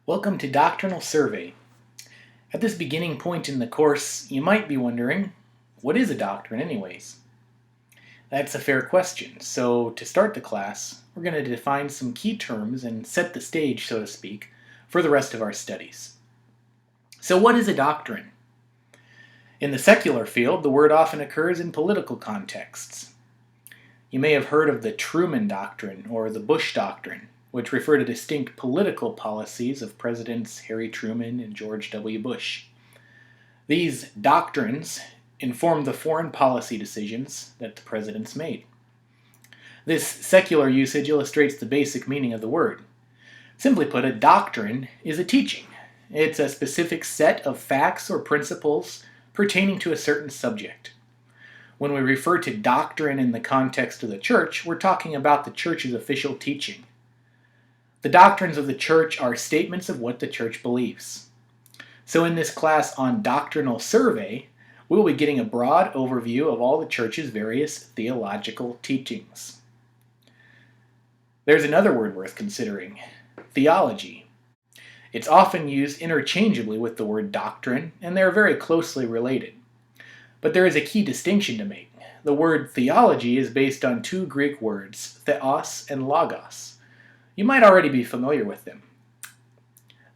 Welcome to Doctrinal Survey. At this beginning point in the course, you might be wondering, what is a doctrine anyways? That's a fair question, so to start the class, we're going to define some key terms and set the stage, so to speak, for the rest of our studies. So what is a doctrine? In the secular field, the word often occurs in political contexts. You may have heard of the Truman Doctrine or the Bush Doctrine, which refer to distinct political policies of Presidents Harry Truman and George W. Bush. These doctrines inform the foreign policy decisions that the presidents made. This secular usage illustrates the basic meaning of the word. Simply put, a doctrine is a teaching. It's a specific set of facts or principles pertaining to a certain subject. When we refer to doctrine in the context of the church, we're talking about the church's official teaching. The doctrines of the church are statements of what the church believes. So in this class on Doctrinal Survey, we will be getting a broad overview of all the church's various theological teachings. There's another word worth considering, theology. It's often used interchangeably with the word doctrine, and they're very closely related. But there is a key distinction to make. The word theology is based on two Greek words, theos and logos. You might already be familiar with them.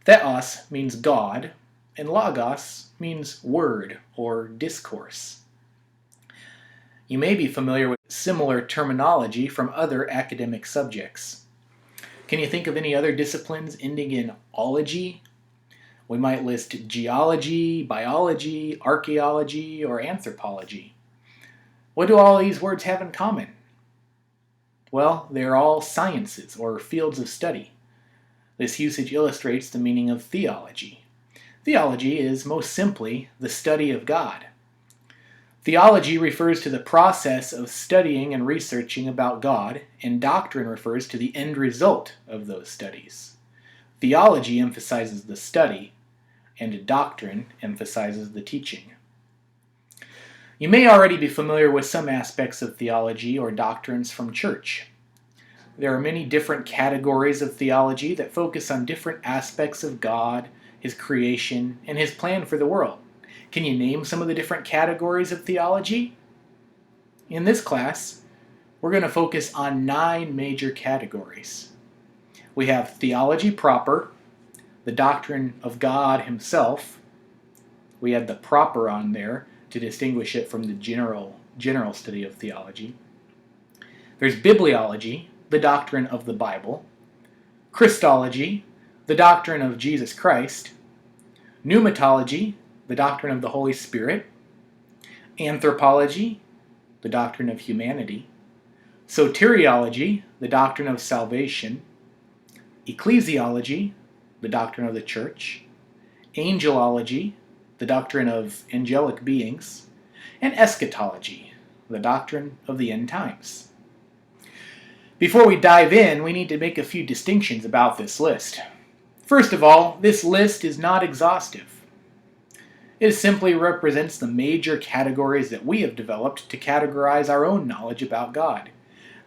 Theos means God, and logos means word or discourse. You may be familiar with similar terminology from other academic subjects. Can you think of any other disciplines ending in ology? We might list geology, biology, archaeology, or anthropology. What do all these words have in common? Well, they're all sciences or fields of study. This usage illustrates the meaning of theology. Theology is most simply the study of God. Theology refers to the process of studying and researching about God, and doctrine refers to the end result of those studies. Theology emphasizes the study, and doctrine emphasizes the teaching. You may already be familiar with some aspects of theology or doctrines from church. There are many different categories of theology that focus on different aspects of God, His creation, and His plan for the world. Can you name some of the different categories of theology? In this class, we're going to focus on 9 major categories. We have theology proper, the doctrine of God Himself. We have the proper on there to distinguish it from the general study of theology. There's bibliology, the doctrine of the Bible. Christology, the doctrine of Jesus Christ. Pneumatology, the doctrine of the Holy Spirit. Anthropology, the doctrine of humanity. Soteriology, the doctrine of salvation. Ecclesiology, the doctrine of the church. Angelology, the doctrine of angelic beings, and eschatology, the doctrine of the end times. Before we dive in, we need to make a few distinctions about this list. First of all, this list is not exhaustive. It simply represents the major categories that we have developed to categorize our own knowledge about God.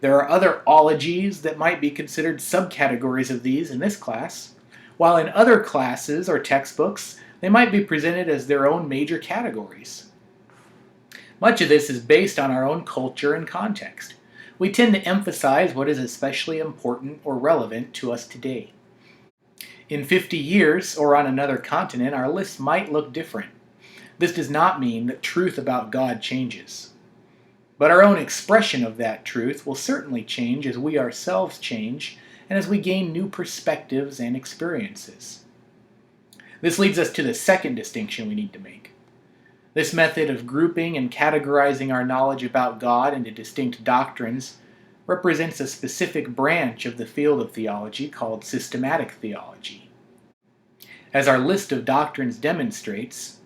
There are other ologies that might be considered subcategories of these in this class, while in other classes or textbooks, they might be presented as their own major categories. Much of this is based on our own culture and context. We tend to emphasize what is especially important or relevant to us today. In 50 years, or on another continent, our list might look different. This does not mean that truth about God changes. But our own expression of that truth will certainly change as we ourselves change and as we gain new perspectives and experiences. This leads us to the second distinction we need to make. This method of grouping and categorizing our knowledge about God into distinct doctrines represents a specific branch of the field of theology called systematic theology. As our list of doctrines demonstrates,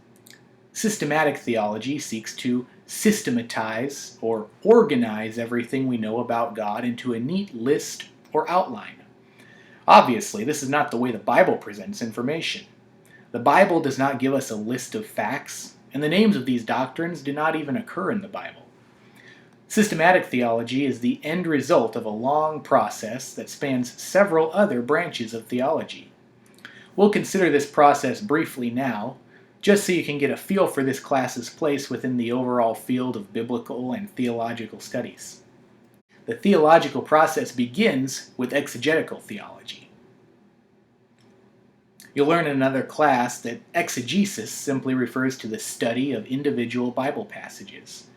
systematic theology seeks to systematize or organize everything we know about God into a neat list or outline. Obviously, this is not the way the Bible presents information. The Bible does not give us a list of facts, and the names of these doctrines do not even occur in the Bible. Systematic theology is the end result of a long process that spans several other branches of theology. We'll consider this process briefly now, just so you can get a feel for this class's place within the overall field of biblical and theological studies. The theological process begins with exegetical theology. You'll learn in another class that exegesis simply refers to the study of individual Bible passages.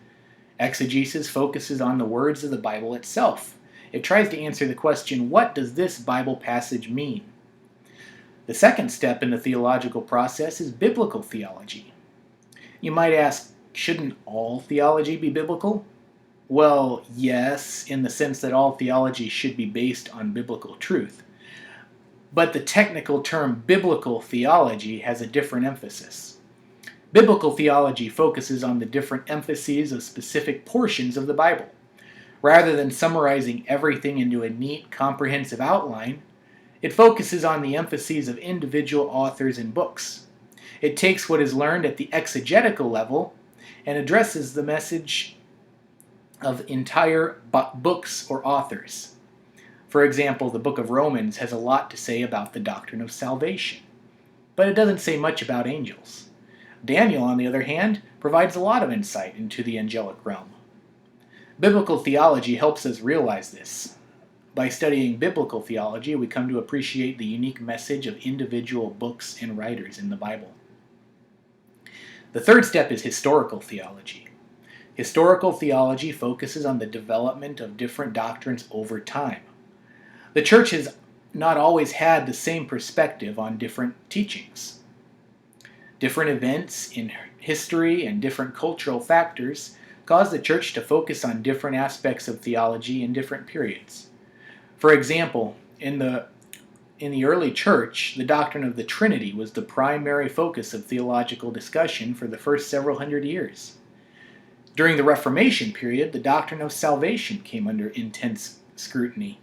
Exegesis focuses on the words of the Bible itself. It tries to answer the question, what does this Bible passage mean? The second step in the theological process is biblical theology. You might ask, shouldn't all theology be biblical? Well, yes, in the sense that all theology should be based on biblical truth. But the technical term biblical theology has a different emphasis. Biblical theology focuses on the different emphases of specific portions of the Bible. Rather than summarizing everything into a neat, comprehensive outline, it focuses on the emphases of individual authors and books. It takes what is learned at the exegetical level and addresses the message of entire books or authors. For example, the book of Romans has a lot to say about the doctrine of salvation, but it doesn't say much about angels. Daniel, on the other hand, provides a lot of insight into the angelic realm. Biblical theology helps us realize this. By studying biblical theology, we come to appreciate the unique message of individual books and writers in the Bible. The third step is historical theology. Historical theology focuses on the development of different doctrines over time. The church has not always had the same perspective on different teachings. Different events in history and different cultural factors cause the church to focus on different aspects of theology in different periods. For example, in the early church, the doctrine of the Trinity was the primary focus of theological discussion for the first several hundred years. During the Reformation period, the doctrine of salvation came under intense scrutiny.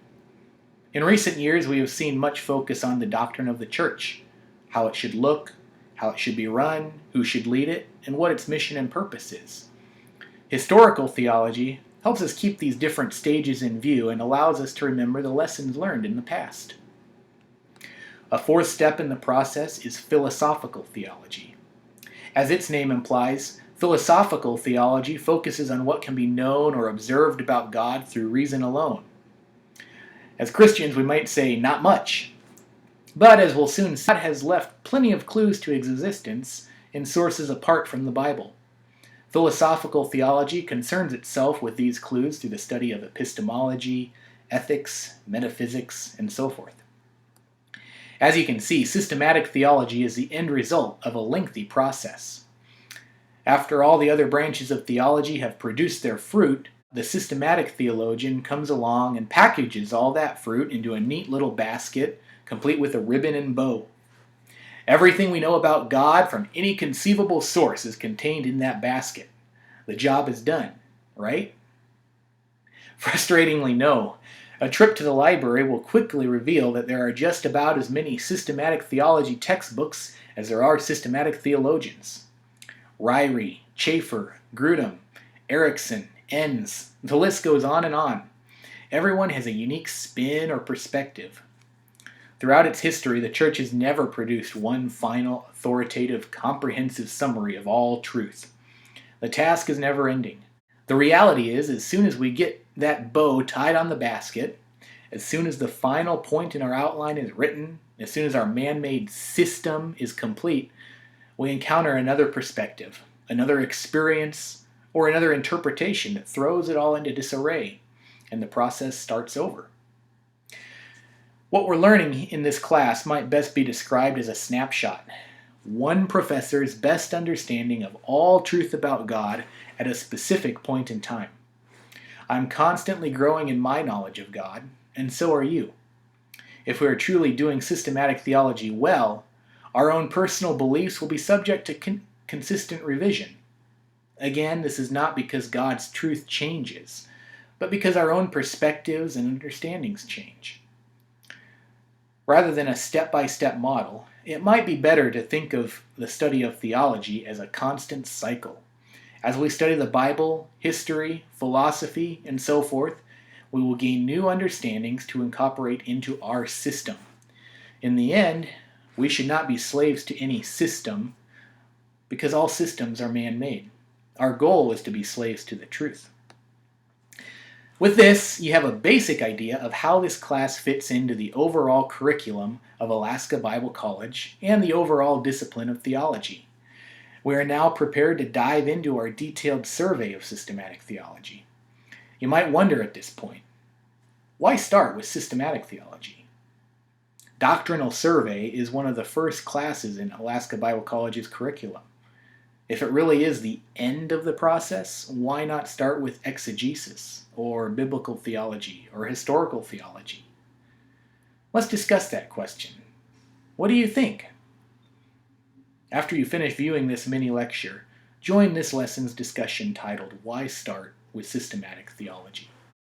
In recent years, we have seen much focus on the doctrine of the church, how it should look, how it should be run, who should lead it, and what its mission and purpose is. Historical theology helps us keep these different stages in view and allows us to remember the lessons learned in the past. A fourth step in the process is philosophical theology. As its name implies, philosophical theology focuses on what can be known or observed about God through reason alone. As Christians, we might say, not much. But as we'll soon see, God has left plenty of clues to his existence in sources apart from the Bible. Philosophical theology concerns itself with these clues through the study of epistemology, ethics, metaphysics, and so forth. As you can see, systematic theology is the end result of a lengthy process. After all the other branches of theology have produced their fruit, the systematic theologian comes along and packages all that fruit into a neat little basket, complete with a ribbon and bow. Everything we know about God from any conceivable source is contained in that basket. The job is done, right? Frustratingly, no. A trip to the library will quickly reveal that there are just about as many systematic theology textbooks as there are systematic theologians. Ryrie, Chafer, Grudem, Erickson, Enns, the list goes on and on. Everyone has a unique spin or perspective. Throughout its history, the church has never produced one final, authoritative, comprehensive summary of all truth. The task is never ending. The reality is, as soon as we get that bow tied on the basket, as soon as the final point in our outline is written, as soon as our man-made system is complete, we encounter another perspective, another experience, or another interpretation that throws it all into disarray, and the process starts over. What we're learning in this class might best be described as a snapshot. One professor's best understanding of all truth about God at a specific point in time. I'm constantly growing in my knowledge of God, and so are you. If we are truly doing systematic theology well, our own personal beliefs will be subject to consistent revision. Again, this is not because God's truth changes, but because our own perspectives and understandings change. Rather than a step-by-step model, it might be better to think of the study of theology as a constant cycle. As we study the Bible, history, philosophy, and so forth, we will gain new understandings to incorporate into our system. In the end, We should not be slaves to any system, because all systems are man-made. Our goal is to be slaves to the truth. With this, you have a basic idea of how this class fits into the overall curriculum of Alaska Bible College and the overall discipline of theology. We are now prepared to dive into our detailed survey of systematic theology. You might wonder at this point, why start with systematic theology? Doctrinal survey is one of the first classes in Alaska Bible College's curriculum. If it really is the end of the process, why not start with exegesis, or biblical theology, or historical theology? Let's discuss that question. What do you think? After you finish viewing this mini lecture, join this lesson's discussion titled, Why Start with Systematic Theology?